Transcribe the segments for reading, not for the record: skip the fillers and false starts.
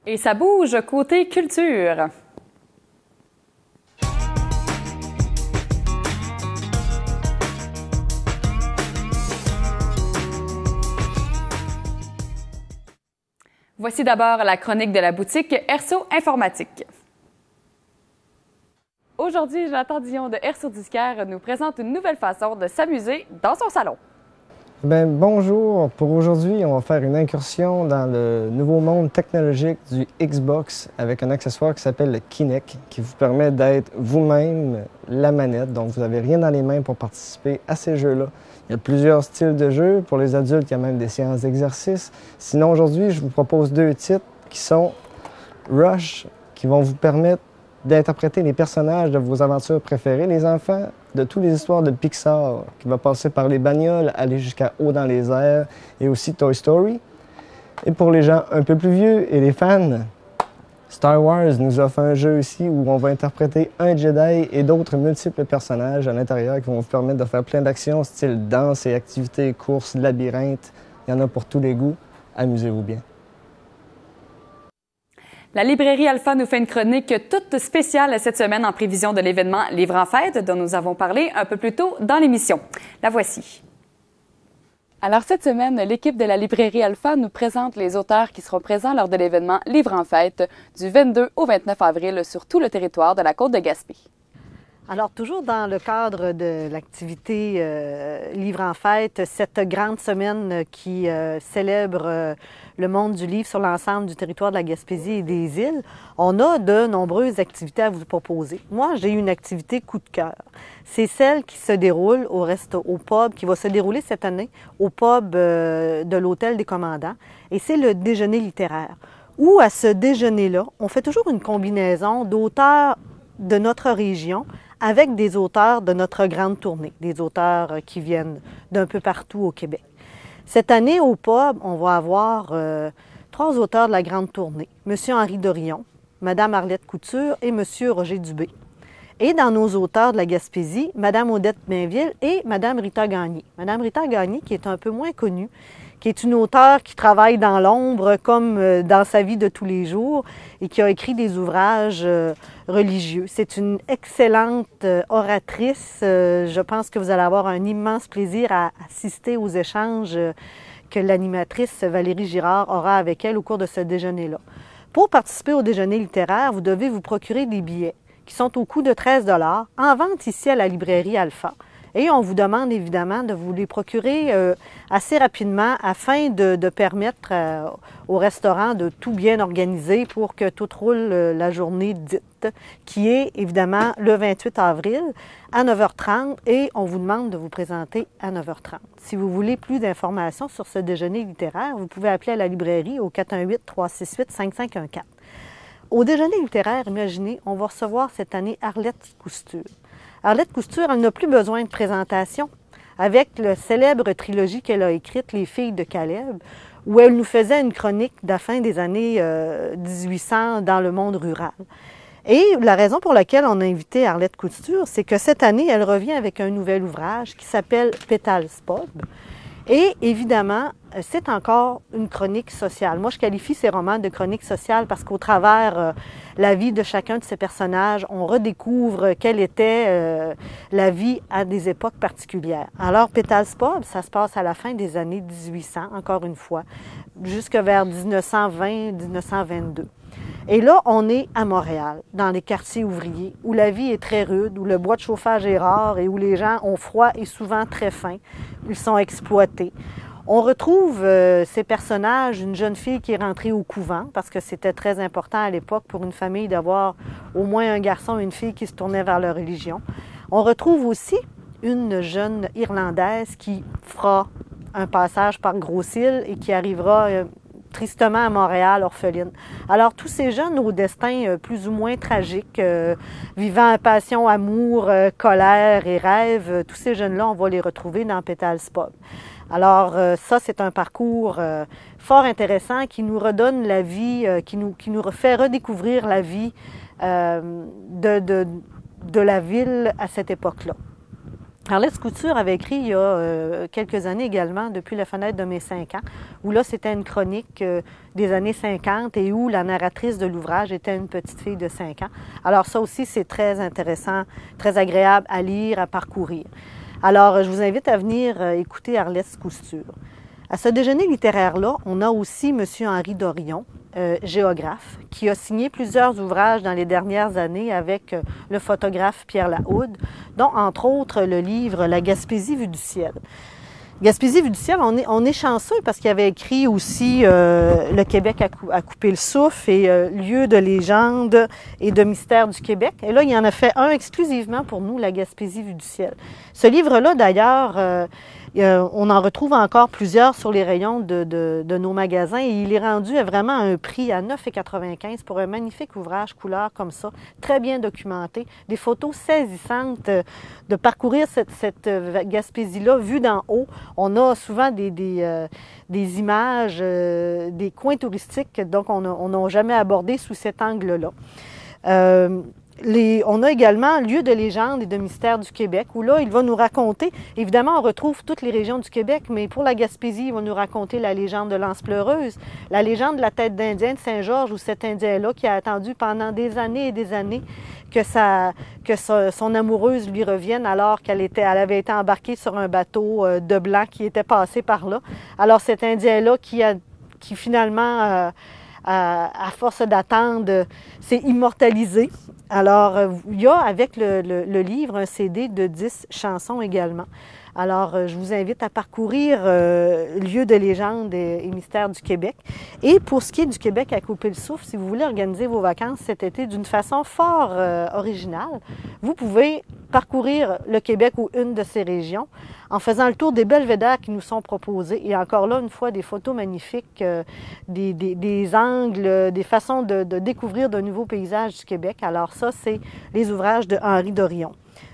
Et ça bouge côté culture. Voici d'abord la chronique de la boutique Erso Informatique. Aujourd'hui, Jonathan Dion de Erso Disquaire nous présente une nouvelle façon de s'amuser dans son salon. Bonjour, pour aujourd'hui, on va faire une incursion dans le nouveau monde technologique du Xbox avec un accessoire qui s'appelle le Kinect, qui vous permet d'être vous-même la manette. Donc, vous n'avez rien dans les mains pour participer à ces jeux-là. Il y a plusieurs styles de jeux. Pour les adultes, il y a même des séances d'exercice. Sinon, aujourd'hui, je vous propose deux titres qui sont Rush, qui vont vous permettre d'interpréter les personnages de vos aventures préférées. Les enfants de toutes les histoires de Pixar, qui va passer par les bagnoles, aller jusqu'à Haut dans les airs, et aussi Toy Story. Et pour les gens un peu plus vieux et les fans, Star Wars nous offre un jeu ici où on va interpréter un Jedi et d'autres multiples personnages à l'intérieur qui vont vous permettre de faire plein d'actions, style danse et activités, courses, labyrinthes. Il y en a pour tous les goûts. Amusez-vous bien. La librairie Alpha nous fait une chronique toute spéciale cette semaine en prévision de l'événement Livre en fête dont nous avons parlé un peu plus tôt dans l'émission. La voici. Alors cette semaine, l'équipe de la librairie Alpha nous présente les auteurs qui seront présents lors de l'événement Livre en fête du 22 au 29 avril sur tout le territoire de la côte de Gaspé. Alors, toujours dans le cadre de l'activité Livre en fête, cette grande semaine qui célèbre le monde du livre sur l'ensemble du territoire de la Gaspésie et des îles, on a de nombreuses activités à vous proposer. Moi, j'ai une activité coup de cœur. C'est celle qui se déroule au pub, qui va se dérouler cette année au pub de l'Hôtel des Commandants, et c'est le déjeuner littéraire. Où, à ce déjeuner-là, on fait toujours une combinaison d'auteurs de notre région avec des auteurs de notre grande tournée, des auteurs qui viennent d'un peu partout au Québec. Cette année, au pub, on va avoir trois auteurs de la grande tournée, M. Henri Dorion, Mme Arlette Couture et M. Roger Dubé. Et dans nos auteurs de la Gaspésie, Mme Odette Mainville et Mme Rita Gagné. Mme Rita Gagné, qui est un peu moins connue, qui est une auteure qui travaille dans l'ombre comme dans sa vie de tous les jours et qui a écrit des ouvrages religieux. C'est une excellente oratrice. Je pense que vous allez avoir un immense plaisir à assister aux échanges que l'animatrice Valérie Girard aura avec elle au cours de ce déjeuner-là. Pour participer au déjeuner littéraire, vous devez vous procurer des billets qui sont au coût de 13 $ en vente ici à la librairie Alpha. Et on vous demande évidemment de vous les procurer assez rapidement afin de permettre au restaurant de tout bien organiser pour que tout roule la journée dite, qui est évidemment le 28 avril à 9h30 et on vous demande de vous présenter à 9h30. Si vous voulez plus d'informations sur ce déjeuner littéraire, vous pouvez appeler à la librairie au 418-368-5514. Au déjeuner littéraire, imaginez, on va recevoir cette année Arlette Couture. Arlette Couture, elle n'a plus besoin de présentation. Avec la célèbre trilogie qu'elle a écrite, Les filles de Caleb, où elle nous faisait une chronique de la fin des années 1800 dans le monde rural. Et la raison pour laquelle on a invité Arlette Couture, c'est que cette année, elle revient avec un nouvel ouvrage qui s'appelle Pétales Pub. Et évidemment, c'est encore une chronique sociale. Moi, je qualifie ces romans de chronique sociale parce qu'au travers la vie de chacun de ces personnages, on redécouvre quelle était la vie à des époques particulières. Alors, Pétales Pub, ça se passe à la fin des années 1800, encore une fois, jusque vers 1920-1922. Et là, on est à Montréal, dans les quartiers ouvriers, où la vie est très rude, où le bois de chauffage est rare et où les gens ont froid et souvent très faim. Ils sont exploités. On retrouve ces personnages, une jeune fille qui est rentrée au couvent, parce que c'était très important à l'époque pour une famille d'avoir au moins un garçon et une fille qui se tournaient vers leur religion. On retrouve aussi une jeune Irlandaise qui fera un passage par Gros-Île et qui arrivera tristement à Montréal, orpheline. Alors, tous ces jeunes au destin plus ou moins tragique, vivant passion, amour, colère et rêve, tous ces jeunes-là, on va les retrouver dans Pétales Pub. Alors, ça, c'est un parcours fort intéressant qui nous redonne la vie, qui nous fait redécouvrir la vie de la ville à cette époque-là. Arlette Couture avait écrit il y a quelques années également, depuis la fenêtre de mes 5 ans, où là, c'était une chronique des années 50 et où la narratrice de l'ouvrage était une petite fille de 5 ans. Alors ça aussi, c'est très intéressant, très agréable à lire, à parcourir. Alors, je vous invite à venir écouter Arlette Couture. À ce déjeuner littéraire-là, on a aussi M. Henri Dorion, géographe, qui a signé plusieurs ouvrages dans les dernières années avec le photographe Pierre Lahoude, dont entre autres le livre La Gaspésie vue du ciel. Gaspésie vue du ciel, on est chanceux parce qu'il avait écrit aussi Le Québec a coupé le souffle et Lieu de légende et de mystère du Québec. Et là, il en a fait un exclusivement pour nous, La Gaspésie vue du ciel. Ce livre-là, d'ailleurs, on en retrouve encore plusieurs sur les rayons de nos magasins et il est rendu vraiment à un prix à 9,95 pour un magnifique ouvrage couleur comme ça, très bien documenté, des photos saisissantes de parcourir cette Gaspésie-là vue d'en haut. On a souvent des images, des coins touristiques, donc on n'a jamais abordé sous cet angle-là. On a également Lieu de légende et de mystère du Québec, où là, il va nous raconter, évidemment, on retrouve toutes les régions du Québec, mais pour la Gaspésie, il va nous raconter la légende de l'Anse-Pleureuse, la légende de la tête d'Indien de Saint-Georges, où cet Indien-là qui a attendu pendant des années et des années que son amoureuse lui revienne alors qu'elle avait été embarquée sur un bateau de blanc qui était passé par là. Alors cet Indien-là qui finalement, à force d'attendre, s'est immortalisé. Alors, il y a avec le livre un CD de 10 chansons également. Alors, je vous invite à parcourir Lieu de légende et mystère du Québec. Et pour ce qui est du Québec à couper le souffle, si vous voulez organiser vos vacances cet été d'une façon fort originale, vous pouvez parcourir le Québec ou une de ses régions en faisant le tour des belvédères qui nous sont proposés. Et encore là, une fois, des photos magnifiques, des angles, des façons de découvrir de nouveaux paysages du Québec. Alors ça, c'est les ouvrages de Henri Dorion.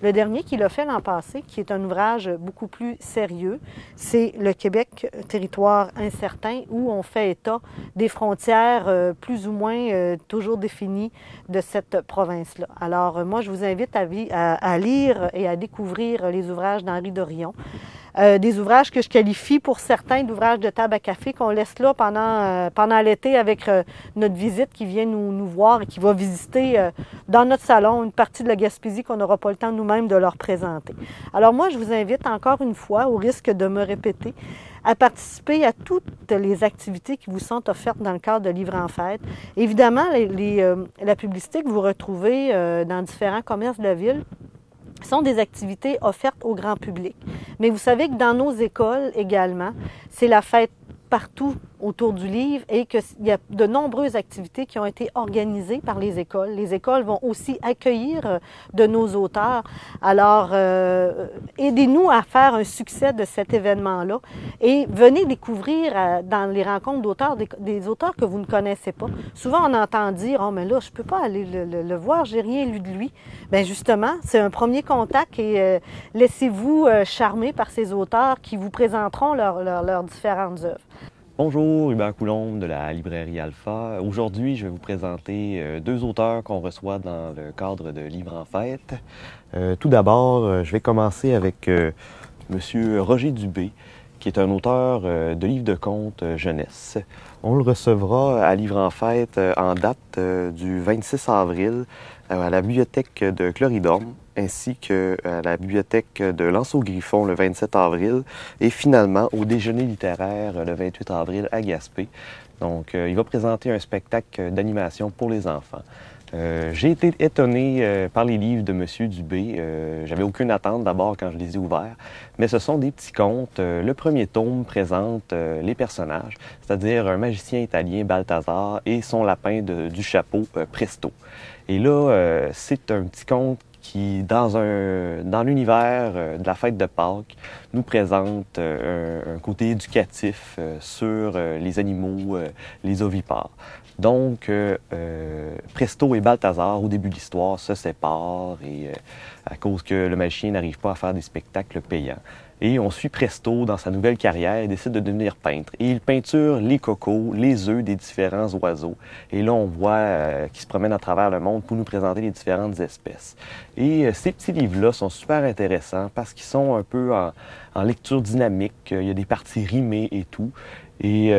Le dernier qu'il a fait l'an passé, qui est un ouvrage beaucoup plus sérieux, c'est Le Québec, territoire incertain, où on fait état des frontières plus ou moins toujours définies de cette province-là. Alors, moi, je vous invite à lire et à découvrir les ouvrages d'Henri Dorion. Des ouvrages que je qualifie pour certains d'ouvrages de table à café qu'on laisse là pendant l'été avec notre visite qui vient nous voir et qui va visiter dans notre salon une partie de la Gaspésie qu'on n'aura pas le temps nous-mêmes de leur présenter. Alors moi, je vous invite encore une fois, au risque de me répéter, à participer à toutes les activités qui vous sont offertes dans le cadre de Livres en fête. Évidemment, la publicité que vous retrouvez dans différents commerces de la ville sont des activités offertes au grand public. Mais vous savez que dans nos écoles également, c'est la fête partout autour du livre et qu'il y a de nombreuses activités qui ont été organisées par les écoles. Les écoles vont aussi accueillir de nos auteurs. Alors, aidez-nous à faire un succès de cet événement-là et venez découvrir dans les rencontres d'auteurs des auteurs que vous ne connaissez pas. Souvent, on entend dire « Oh, mais là, je ne peux pas aller le voir, j'ai rien lu de lui. » Bien, justement, c'est un premier contact et laissez-vous charmer par ces auteurs qui vous présenteront leurs différentes œuvres. Bonjour, Hubert Coulombe de la librairie Alpha. Aujourd'hui, je vais vous présenter deux auteurs qu'on reçoit dans le cadre de Livres en fête. Tout d'abord, je vais commencer avec M. Roger Dubé, qui est un auteur de livres de contes jeunesse. On le recevra à Livres en fête en date du 26 avril à la bibliothèque de Cloridorme, ainsi qu'à la bibliothèque de l'Anse-au-Griffon le 27 avril et finalement au déjeuner littéraire le 28 avril à Gaspé. Donc, il va présenter un spectacle d'animation pour les enfants. J'ai été étonné par les livres de M. Dubé. J'avais aucune attente d'abord quand je les ai ouverts, mais ce sont des petits contes. Le premier tome présente les personnages, c'est-à-dire un magicien italien, Balthazar, et son lapin du chapeau, Presto. Et là, c'est un petit conte qui, dans l'univers de la fête de Pâques, nous présente un côté éducatif sur les animaux, les ovipares. Donc, Presto et Balthazar, au début de l'histoire, se séparent et à cause que le magicien n'arrive pas à faire des spectacles payants. Et on suit Presto dans sa nouvelle carrière. Il décide de devenir peintre. Et il peinture les cocos, les œufs des différents oiseaux. Et là, on voit qu'il se promène à travers le monde pour nous présenter les différentes espèces. Et ces petits livres-là sont super intéressants parce qu'ils sont un peu en lecture dynamique. Il y a des parties rimées et tout. Et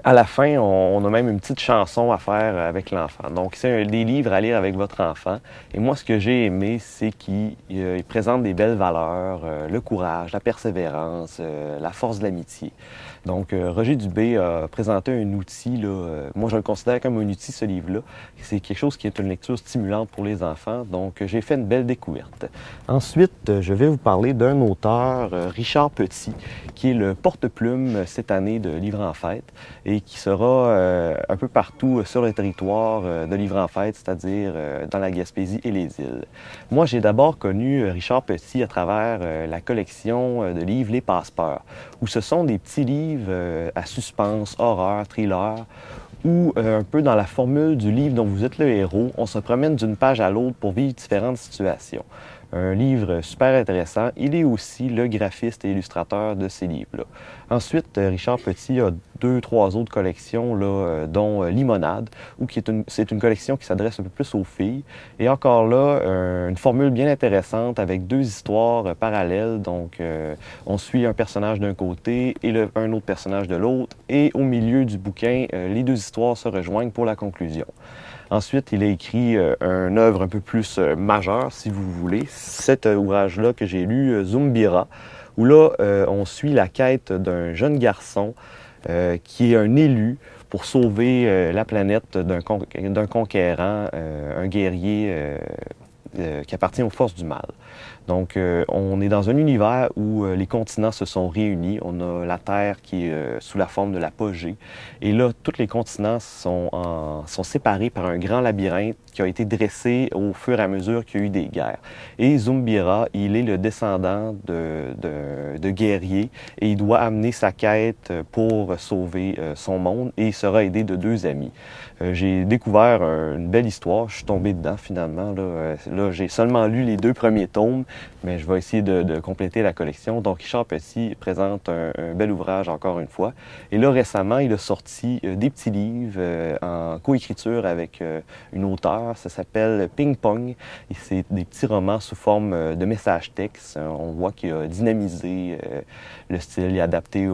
à la fin, on a même une petite chanson à faire avec l'enfant. Donc, c'est des livres à lire avec votre enfant. Et moi, ce que j'ai aimé, c'est qu'il présente des belles valeurs, le courage, la persévérance, la force de l'amitié. Donc, Roger Dubé a présenté un outil, là, moi je le considère comme un outil, ce livre-là. C'est quelque chose qui est une lecture stimulante pour les enfants. Donc, j'ai fait une belle découverte. Ensuite, je vais vous parler d'un auteur, Richard Petit, qui est le porte-plume cette année de Livres en Fête et qui sera un peu partout sur le territoire de Livres en Fête, c'est-à-dire dans la Gaspésie et les îles. Moi, j'ai d'abord connu Richard Petit à travers la collection de livres Les Passepeurs, où ce sont des petits livres à suspense, horreur, thriller, où un peu dans la formule du livre dont vous êtes le héros, on se promène d'une page à l'autre pour vivre différentes situations. Un livre super intéressant. Il est aussi le graphiste et illustrateur de ces livres-là. Ensuite, Richard Petit a 2-3 autres collections, là, dont Limonade, c'est une collection qui s'adresse un peu plus aux filles. Et encore là, une formule bien intéressante avec 2 histoires parallèles. Donc, on suit un personnage d'un côté et un autre personnage de l'autre. Et au milieu du bouquin, les 2 histoires se rejoignent pour la conclusion. Ensuite, il a écrit une œuvre un peu plus majeure, si vous voulez. Cet ouvrage-là que j'ai lu, Zumbira, où là, on suit la quête d'un jeune garçon qui est un élu pour sauver la planète d'un conquérant, un guerrier qui appartient aux forces du mal. Donc, on est dans un univers où les continents se sont réunis. On a la Terre qui est sous la forme de l'apogée. Et là, tous les continents sont séparés par un grand labyrinthe qui a été dressé au fur et à mesure qu'il y a eu des guerres. Et Zumbira, il est le descendant de guerriers et il doit amener sa quête pour sauver son monde et il sera aidé de 2 amis. J'ai découvert une belle histoire, je suis tombé dedans finalement. Là, j'ai seulement lu les 2 premiers tomes, mais je vais essayer de compléter la collection. Donc, Richard Petit présente un bel ouvrage encore une fois. Et là, récemment, il a sorti des petits livres en coécriture avec une auteure. Ça s'appelle Ping Pong. Et c'est des petits romans sous forme de messages textes. On voit qu'il a dynamisé le style, il a adapté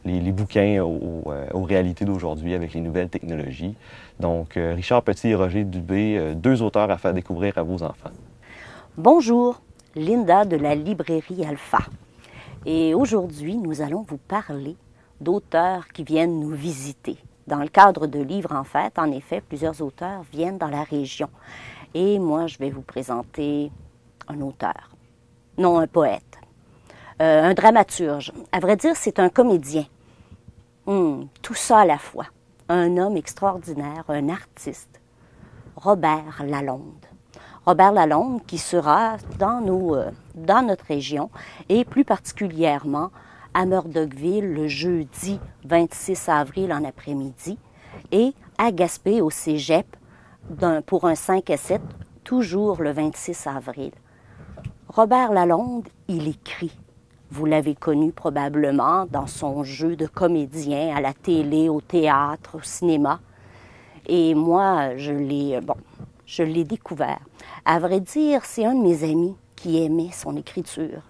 les bouquins aux réalités d'aujourd'hui avec les nouvelles technologies. Donc, Richard Petit et Roger Dubé, 2 auteurs à faire découvrir à vos enfants. Bonjour, Linda de la librairie Alpha. Et aujourd'hui, nous allons vous parler d'auteurs qui viennent nous visiter. Dans le cadre de Livres en Fête, en effet, plusieurs auteurs viennent dans la région. Et moi, je vais vous présenter un auteur, non un poète, un dramaturge. À vrai dire, c'est un comédien. Tout ça à la fois. Un homme extraordinaire, un artiste, Robert Lalonde. Robert Lalonde qui sera dans notre région et plus particulièrement à Murdochville le jeudi 26 avril en après-midi et à Gaspé au cégep pour un 5 à 7, toujours le 26 avril. Robert Lalonde, il écrit. Vous l'avez connu probablement dans son jeu de comédien à la télé, au théâtre, au cinéma. Et moi, je l'ai découvert. À vrai dire, c'est un de mes amis qui aimait son écriture.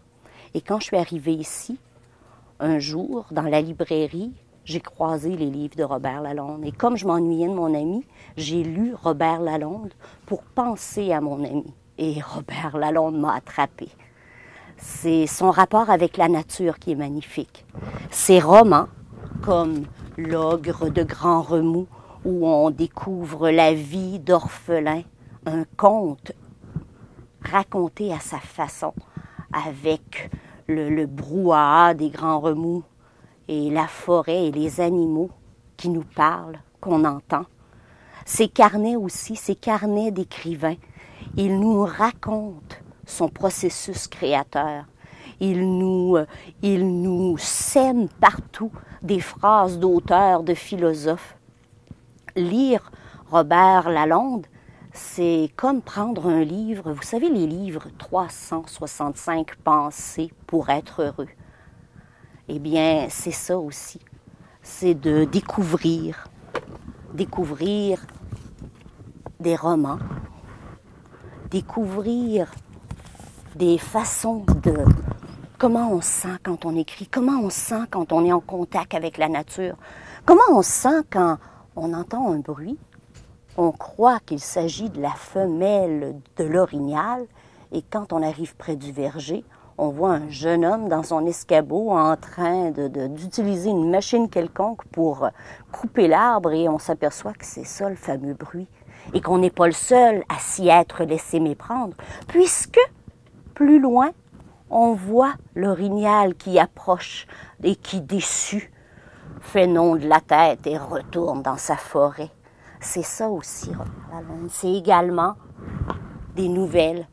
Et quand je suis arrivée ici, un jour, dans la librairie, j'ai croisé les livres de Robert Lalonde. Et comme je m'ennuyais de mon ami, j'ai lu Robert Lalonde pour penser à mon ami. Et Robert Lalonde m'a attrapée. C'est son rapport avec la nature qui est magnifique. Ses romans, comme L'ogre de grand remous, où on découvre la vie d'orphelin, un conte raconté à sa façon, avec le brouhaha des grands remous et la forêt et les animaux qui nous parlent, qu'on entend. Ses carnets aussi, ses carnets d'écrivain, il nous raconte son processus créateur. Il nous sème partout des phrases d'auteurs, de philosophes. Lire Robert Lalonde, c'est comme prendre un livre, vous savez les livres 365 pensées pour être heureux. Eh bien, c'est ça aussi. C'est de découvrir des romans, découvrir des façons de comment on se sent quand on écrit, comment on se sent quand on est en contact avec la nature, comment on se sent quand on entend un bruit. On croit qu'il s'agit de la femelle de l'orignal et quand on arrive près du verger, on voit un jeune homme dans son escabeau en train d'utiliser une machine quelconque pour couper l'arbre et on s'aperçoit que c'est ça le fameux bruit et qu'on n'est pas le seul à s'y être laissé méprendre puisque plus loin, on voit l'orignal qui approche et qui, déçu, fait non de la tête et retourne dans sa forêt. C'est ça aussi, Robert Lalonde. C'est également des nouvelles,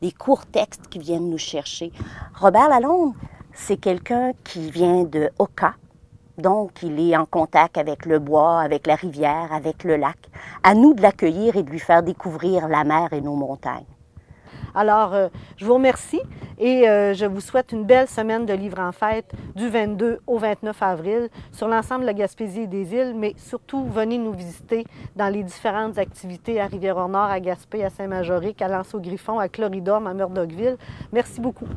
des courts textes qui viennent nous chercher. Robert Lalonde, c'est quelqu'un qui vient de Oka, donc il est en contact avec le bois, avec la rivière, avec le lac. À nous de l'accueillir et de lui faire découvrir la mer et nos montagnes. Alors, je vous remercie et je vous souhaite une belle semaine de livres en fête du 22 au 29 avril sur l'ensemble de la Gaspésie et des îles, mais surtout, venez nous visiter dans les différentes activités à Rivière-au-Nord, à Gaspé, à Saint-Majoric, à L'Anse-au-Griffon, à Cloridum, à Murdochville. Merci beaucoup.